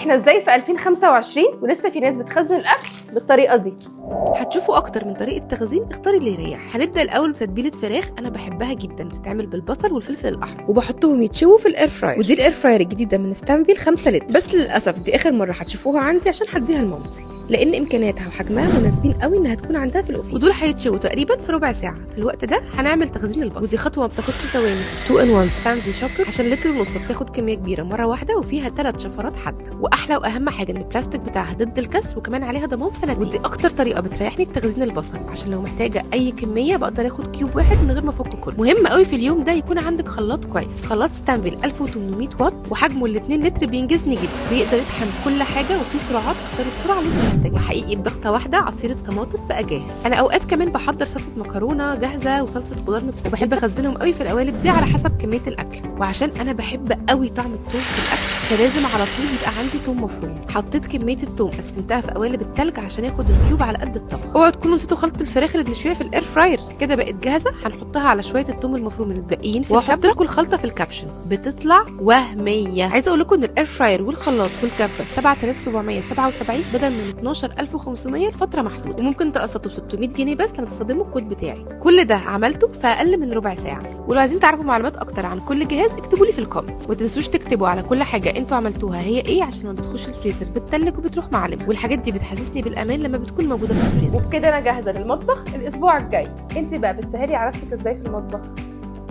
احنا ازاي في 2025 ولسه في ناس بتخزن الاكل بالطريقه دي؟ هتشوفوا اكتر من طريقه تخزين، اختاري اللي يريح. هنبدا الاول بتتبيله فراخ، انا بحبها جدا، بتتعمل بالبصل والفلفل الاحمر وبحطهم يتشووا في الاير فراير. ودي الاير فراير الجديده من ستانفيل 5 لتر، بس للاسف دي اخر مره هتشوفوها عندي عشان هديها لمامتي، لان امكانياتها وحجمها مناسبين قوي انها تكون عندها في الاوفيس. ودول هيتشووا تقريبا في ربع ساعه. في الوقت ده هنعمل تخزين البصل، ودي خطوه ما بتاخدش ثواني. 2 ان 1 ستانفيل شوبر عشان لتر ونص، بتاخد كميه كبيره مره واحده وفيها 3 شفرات حاده. واحلى واهم حاجه ان البلاستيك بتاعها ضد الكسر، وكمان عليها ضمان سنتين. ودي اكتر طريقه بتريحني في تخزين البصل، عشان لو محتاجه اي كميه بقدر اخد كيوب واحد من غير ما افك كله. مهم قوي في اليوم ده يكون عندك خلاط كويس. خلاط ستانفيل 1800 واط وحجمه ال 2 لتر بينجزني جدا، بيقدر يطحن كل حاجه وفي سرعات. اختاري السرعه اللي انت محتاجها. وحقيقي بضغطه واحده عصير الطماطم بقى جاهز. انا اوقات كمان بحضر صلصه مكرونه جاهزه وصلصه خضار متسبكه، وبحب اخزنهم قوي في القوالب دي على حسب كميه الاكل. وعشان انا بحب قوي طعم الثوم في الاكل، فلازم على طول يبقى عندي ثوم مفروم. حطيت كميه الثوم قسمتها في قوالب التلج عشان اخد الكيوب على قد الطبخ. اوعوا تكونوا نسيتوا خلطه الفراخ اللي بنشويها في الاير فراير. كده بقت جاهزه، هنحطها على شويه الثوم المفروم المتبقيين في وهحط لكم الخلطه في الكابشن. بتطلع وهميه. عايزه اقول لكم ان الاير فراير والخلاط والكبه ب 7777 بدل من 12500 لفتره محدوده، وممكن تقسطوا 600 جنيه بس لما تستخدموا الكود بتاعي. كل ده عملته في اقل من ربع ساعه. ولو عايزين تعرفوا معلومات اكتر عن كل جهاز اكتبوا لي في الكومنتس، وما تنسوش تكتبوا على كل حاجه انتوا عملتوها هي ايه، عشان لما بتخش الفريزر بتتلج وبتروح معلم. والحاجات دي بتحسسني بالامان لما بتكون موجوده في الفريزر. وبكده انا جاهزه للمطبخ الاسبوع الجاي. انت بقى بتسهلي على نفسك ازاي في المطبخ؟